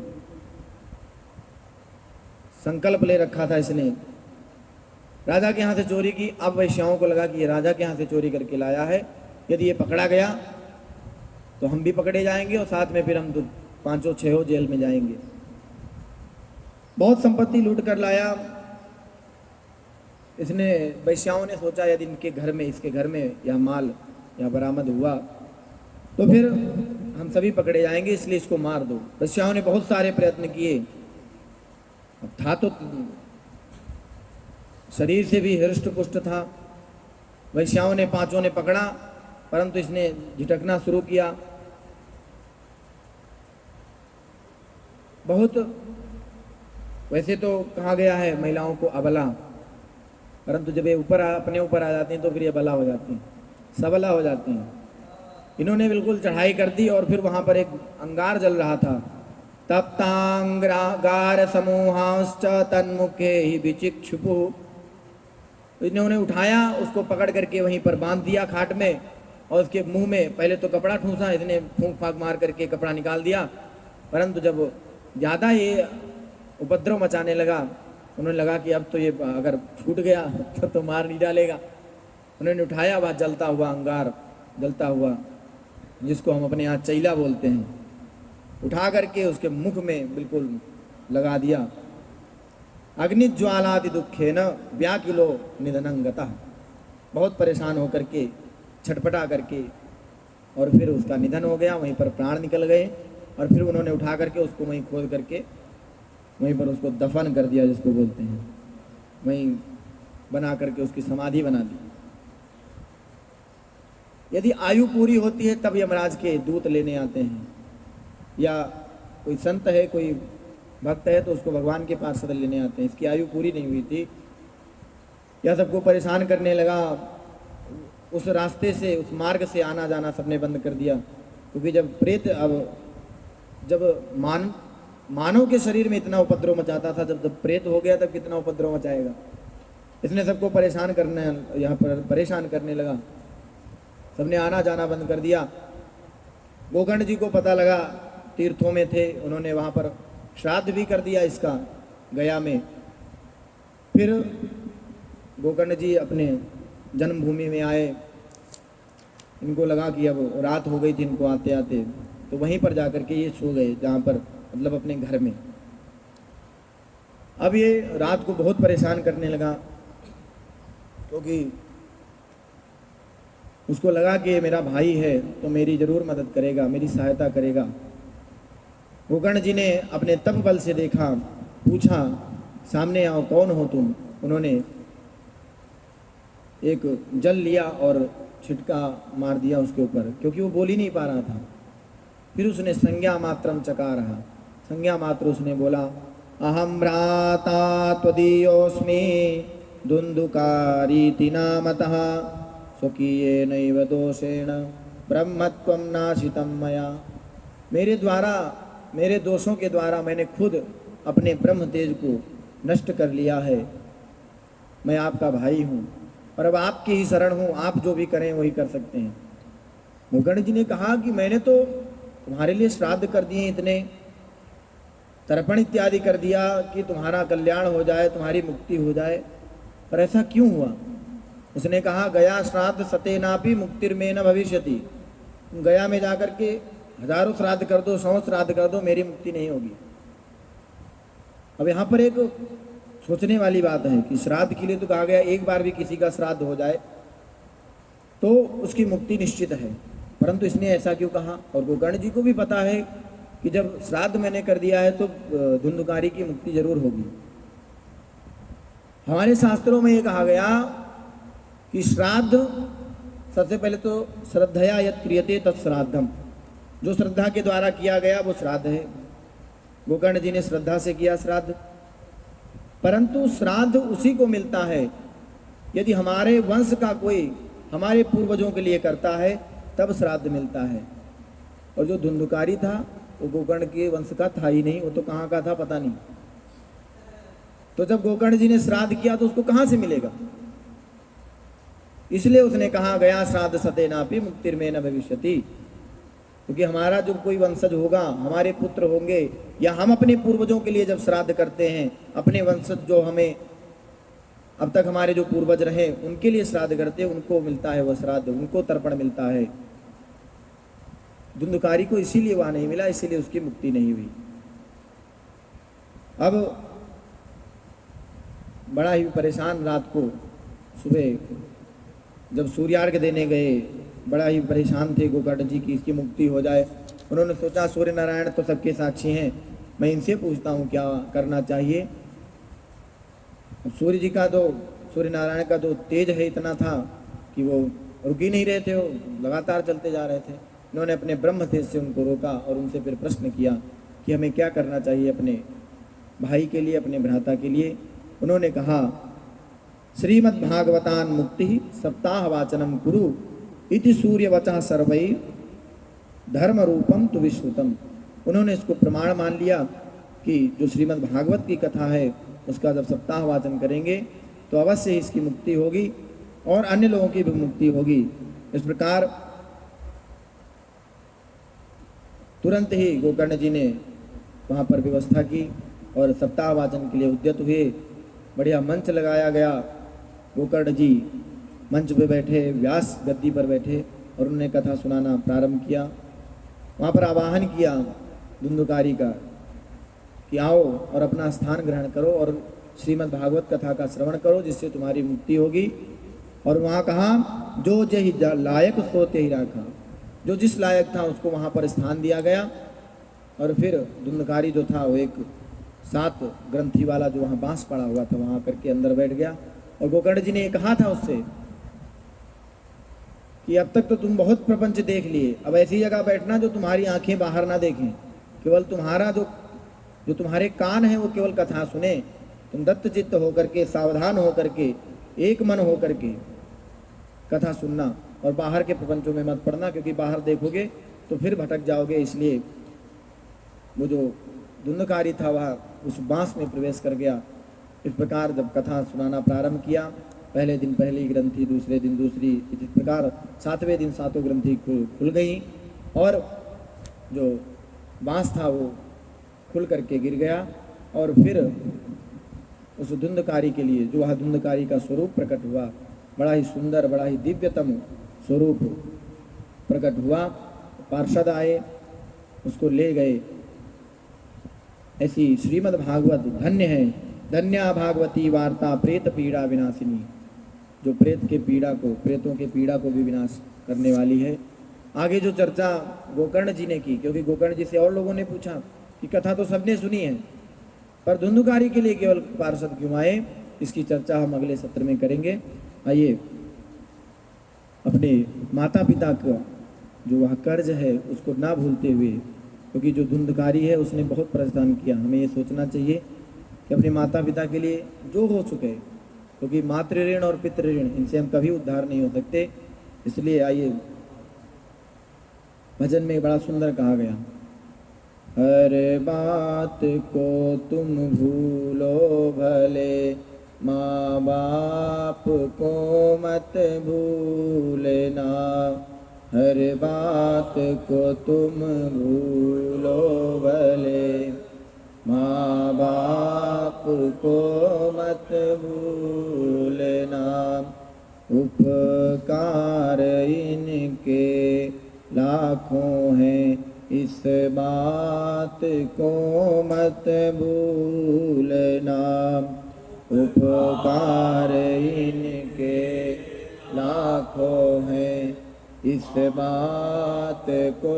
संकल्प ले रखा था इसने। राजा के यहाँ से चोरी की। अब वैश्याओं को लगा कि ये राजा के यहाँ से चोरी करके लाया है, यदि ये पकड़ा गया तो हम भी पकड़े जाएंगे और साथ में फिर हम तो 5-6 जेल में जाएंगे। बहुत संपत्ति लूट कर लाया इसने। वैश्याओं ने सोचा यदि इनके घर में, इसके घर में यह माल या बरामद हुआ तो फिर हम सभी पकड़े जाएंगे, इसलिए इसको मार दो। वैश्याओं ने बहुत सारे प्रयत्न किए। अब था तो शरीर से भी हृष्ट पुष्ट था। वैश्याओं ने 5 ने पकड़ा, परंतु इसने झिटकना शुरू किया। बहुत, वैसे तो कहा गया है महिलाओं को अबला, परंतु जब ये अपने ऊपर आ जाती हैं तो फिर ये बला हो जाती हैं, सबला हो जाती हैं। इन्होंने बिल्कुल चढ़ाई कर दी और फिर वहां पर एक अंगार जल रहा था। तप्तांगार समूहांश्च तन्मुखे ही विचिक्षुपु। इन्होंने उठाया, उसको पकड़ करके वहीं पर बांध दिया खाट में, और उसके मुंह में पहले तो कपड़ा ठूंसा, इसने फूंक फाक मार करके कपड़ा निकाल दिया। परंतु जब ज़्यादा ये उपद्रव मचाने लगा, उन्होंने लगा कि अब तो ये अगर छूट गया तो मार नहीं डालेगा। उन्होंने उठाया वह जलता हुआ अंगार, जलता हुआ, जिसको हम अपने यहाँ चैला बोलते हैं, उठा करके उसके मुख में बिल्कुल लगा दिया। अग्निज्वालादि दुखे न व्याकुलो निधनंगतः। बहुत परेशान होकर के, छटपटा करके, और फिर उसका निधन हो गया, वहीं पर प्राण निकल गए। और फिर उन्होंने उठा करके उसको वहीं खोद करके वहीं पर उसको दफन कर दिया, जिसको बोलते हैं, वहीं बना करके उसकी समाधि बना दी। यदि आयु पूरी होती है तब यमराज के दूत लेने आते हैं, या कोई संत है, कोई भक्त है तो उसको भगवान के पास सदन लेने आते हैं। इसकी आयु पूरी नहीं हुई थी, यह सबको परेशान करने लगा। उस रास्ते से, उस मार्ग से आना जाना सबने बंद कर दिया, क्योंकि जब प्रेत, अब जब मानव के शरीर में इतना उपद्रव मचाता था, जब प्रेत हो गया तब कितना उपद्रव मचाएगा। इसने सबको परेशान करने, यहाँ पर परेशान करने लगा। सबने आना जाना बंद कर दिया। गोकर्ण जी को पता लगा, तीर्थों में थे, उन्होंने वहाँ पर श्राद्ध भी कर दिया इसका, गया में। फिर गोकर्ण जी अपने जन्मभूमि में आए। इनको लगा कि अब रात हो गई थी इनको आते आते, तो वहीं पर जाकर के ये सो गए, जहाँ पर मतलब अपने घर में। अब ये रात को बहुत परेशान करने लगा, क्योंकि उसको लगा कि ये मेरा भाई है तो मेरी ज़रूर मदद करेगा, मेरी सहायता करेगा। गोकर्ण जी ने अपने तप बल से देखा, पूछा, सामने आओ, कौन हो तुम? उन्होंने एक जल लिया और छिटका मार दिया उसके ऊपर, क्योंकि वो बोल ही नहीं पा रहा था। फिर उसने संज्ञा मात्रम चका रहा, संज्ञा मात्र उसने बोला, अहम भ्राता त्वदीयोऽस्मि धुंधुकारीति नामतः स्वकीये नैव दोषेण ब्रह्मत्वं नाशितं मया। मेरे द्वारा, मेरे दोषों के द्वारा मैंने खुद अपने ब्रह्म तेज को नष्ट कर लिया है। मैं आपका भाई हूँ और अब आपकी ही शरण हूँ, आप जो भी करें वही कर सकते हैं। गोकर्ण जी ने कहा कि मैंने तो तुम्हारे लिए श्राद्ध कर दिए, इतने तर्पण इत्यादि कर दिया कि तुम्हारा कल्याण हो जाए, तुम्हारी मुक्ति हो जाए, पर ऐसा क्यों हुआ? उसने कहा, गया श्राद्ध सतेनापि मुक्तिर्मे न भविष्यति। गया में जाकर के हजारों श्राद्ध कर दो, 100 श्राद्ध कर दो, मेरी मुक्ति नहीं होगी। अब यहाँ पर एक सोचने वाली बात है कि श्राद्ध के लिए तो कहा गया एक बार भी किसी का श्राद्ध हो जाए तो उसकी मुक्ति निश्चित है, परंतु इसने ऐसा क्यों कहा? और गोकर्ण जी को भी पता है कि जब श्राद्ध मैंने कर दिया है तो धुंधुकारी की मुक्ति जरूर होगी। हमारे शास्त्रों में ये कहा गया कि श्राद्ध, सबसे पहले तो श्रद्धया यत् क्रियते तत्श्राद्धम, जो श्रद्धा के द्वारा किया गया वो श्राद्ध है। गोकर्ण जी ने श्रद्धा से किया श्राद्ध, परंतु श्राद्ध उसी को मिलता है यदि हमारे वंश का कोई हमारे पूर्वजों के लिए करता है, तब श्राद्ध मिलता है। और जो धुंधुकारी था वो गोकर्ण के वंश का था ही नहीं, वो तो कहाँ का था पता नहीं। तो जब गोकर्ण जी ने श्राद्ध किया तो उसको कहाँ से मिलेगा? इसलिए उसने कहा गया श्राद्ध सते नापि मुक्तिर्मे न भविष्यति, क्योंकि हमारा जो कोई वंशज होगा, हमारे पुत्र होंगे, या हम अपने पूर्वजों के लिए जब श्राद्ध करते हैं, अपने वंशज जो हमें अब तक हमारे जो पूर्वज रहे उनके लिए श्राद्ध करते हैं, उनको मिलता है वह श्राद्ध, उनको तर्पण मिलता है। धुंधुकारी को इसीलिए वहां नहीं मिला, इसीलिए उसकी मुक्ति नहीं हुई। अब बड़ा ही परेशान रात को, सुबह जब सूर्यार्घ देने गए, बड़ा ही परेशान थे गोकर्ण जी की इसकी मुक्ति हो जाए। उन्होंने सोचा सूर्य नारायण तो सबके साक्षी हैं, मैं इनसे पूछता हूँ क्या करना चाहिए। अब सूर्य जी का तो, सूर्य नारायण का तो तेज है इतना था कि वो रुक ही नहीं रहे थे, वो लगातार चलते जा रहे थे। इन्होंने अपने ब्रह्म तेज से उनको रोका और उनसे फिर प्रश्न किया कि हमें क्या करना चाहिए अपने भाई के लिए, अपने भ्राता के लिए। उन्होंने कहा श्रीमद्भागवतान मुक्ति सप्ताह वाचनम कुरु इति सूर्य वचः सर्वै धर्म रूपम तु विश्रुतम। उन्होंने इसको प्रमाण मान लिया कि जो श्रीमद् भागवत की कथा है उसका जब सप्ताह वाचन करेंगे तो अवश्य इसकी मुक्ति होगी और अन्य लोगों की भी मुक्ति होगी। इस प्रकार तुरंत ही गोकर्ण जी ने वहाँ पर व्यवस्था की और सप्ताह वाचन के लिए उद्यत हुए। बढ़िया मंच लगाया गया। गोकर्ण जी मंच पे बैठे, व्यास गद्दी पर बैठे और उन्होंने कथा सुनाना प्रारंभ किया। वहाँ पर आवाहन किया धुंधुकारी का कि आओ और अपना स्थान ग्रहण करो और श्रीमद् भागवत कथा का श्रवण करो, जिससे तुम्हारी मुक्ति होगी। और वहाँ कहा जो जही लायक सोते ही राखा, जो जिस लायक था उसको वहाँ पर स्थान दिया गया। और फिर धुंधुकारी जो था वो एक 7 ग्रंथी वाला जो वहाँ बांस पड़ा हुआ था वहाँ करके अंदर बैठ गया। और गोकर्ण जी ने ये कहा था उससे कि अब तक तो तुम बहुत प्रपंच देख लिए, अब ऐसी जगह बैठना जो तुम्हारी आंखें बाहर ना देखें, केवल तुम्हारा जो तुम्हारे कान है वो केवल कथा सुने। तुम दत्त चित्त होकर के, सावधान होकर के, एक मन होकर के कथा सुनना और बाहर के प्रपंचों में मत पड़ना, क्योंकि बाहर देखोगे तो फिर भटक जाओगे। इसलिए वो जो धुंधुकारी था वह उस बांस में प्रवेश कर गया। इस प्रकार जब कथा सुनाना प्रारंभ किया, पहले दिन पहली ग्रंथि, दूसरे दिन दूसरी, इस प्रकार 7वें दिन 7 ग्रंथि खुल गई और जो बांस था वो खुल करके गिर गया। और फिर उस धुंधुकारी के लिए जो वह धुंधुकारी का स्वरूप प्रकट हुआ, बड़ा ही सुंदर, बड़ा ही दिव्यतम स्वरूप प्रकट हुआ। पार्षद आए, उसको ले गए। ऐसी श्रीमद् भागवत धन्य है, धन्या भागवती वार्ता प्रेत पीड़ा विनाशिनी, जो प्रेत के पीड़ा को, प्रेतों के पीड़ा को भी विनाश करने वाली है। आगे जो चर्चा गोकर्ण जी ने की, क्योंकि गोकर्ण जी से और लोगों ने पूछा कि कथा तो सबने सुनी है पर धुंधुकारी के लिए केवल पार्षद क्यों आए, इसकी चर्चा हम अगले सत्र में करेंगे। आइए अपने माता पिता का जो वह कर्ज है उसको ना भूलते हुए, क्योंकि जो धुंधुकारी है उसने बहुत परेशान किया, हमें ये सोचना चाहिए कि अपने माता पिता के लिए जो हो चुके, क्योंकि मातृ ऋण और पितृ ऋण इनसे हम कभी उद्धार नहीं हो सकते। इसलिए आइए, भजन में बड़ा सुंदर कहा गया, हर बात को तुम भूलो भले, माँ बाप को मत भूलना। हर बात को तुम भूलो भले, माँ बाप को मत भूलना। उपकार इनके लाखों हैं, इस बात को मत भूलना। उपकार इनके लाखों हैं, इस बात को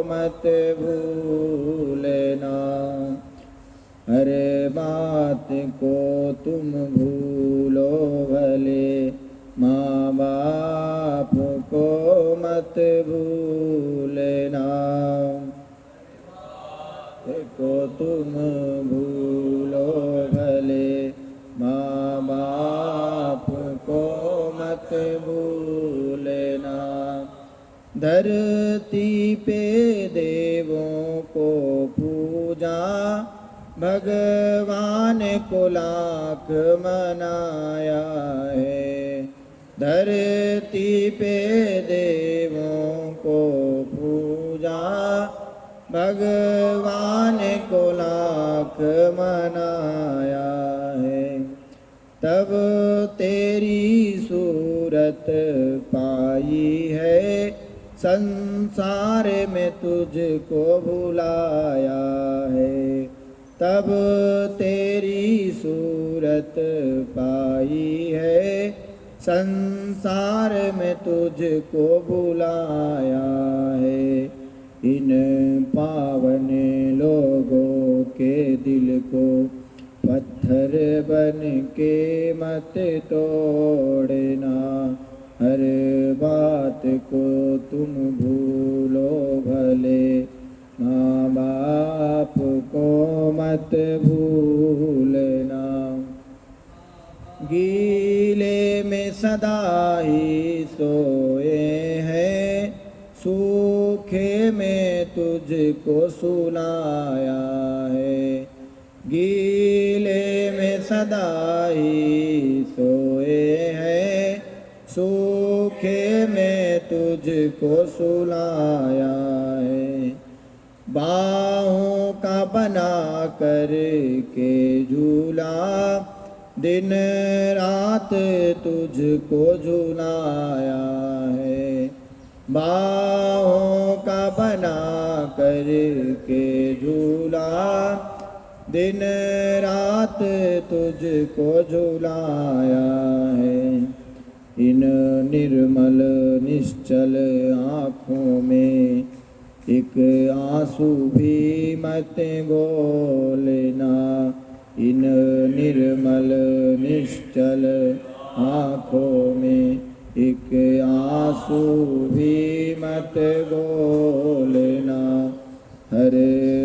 मत भूलना। हर बात को तुम भूलो भले, माँ बाप को मत भूलना। को तुम भूलो भले, माँ बाप को मत भूलना। धरती पे देवों को पूजा, भगवान को लाख मनाया है। धरती पे देवों को पूजा, भगवान को लाख मनाया है। तब तेरी सूरत पाई है, संसार में तुझको बुलाया है। तब तेरी सूरत पाई है, संसार में तुझको बुलाया है। इन पावन लोगों के दिल को पत्थर बन के मत तोड़ना। हर बात को तुम भूलो भले, माँ बाप को मत भूलना। गीले में सदा ही सोए हैं, सूखे में तुझको सुलाया है। गीले में सदा ही सोए हैं, सूखे में तुझको सुलाया है। बाहों का बना कर के झूला, दिन रात तुझको झुलाया है। बाहों का बना कर के झूला, दिन रात तुझको झुलाया है। इन निर्मल निश्चल आँखों में एक आंसू भी मत घोलना। इन निर्मल निश्चल आँखों में एक आंसू भी मत घोलना। हर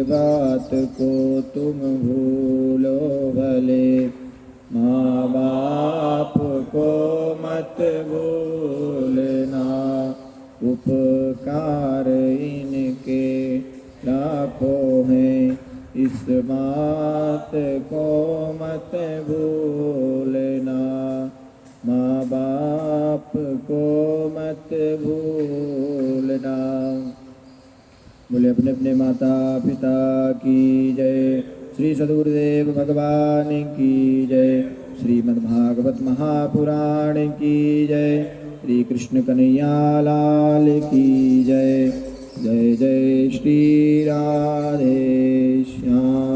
बात को तुम भूलो भले, माँ बाप को मत भूलना। उपकार इनके लाखों हैं, इस बात को मत भूलना। माँ बाप को मत भूलना। बोले अपने अपने माता पिता की जय। श्री सद्गुरुदेव भगवान की जय। श्रीमद्भागवत महापुराण की जय। श्री कृष्ण कन्हैया लाल की जय। जय जय श्री राधे श्याम।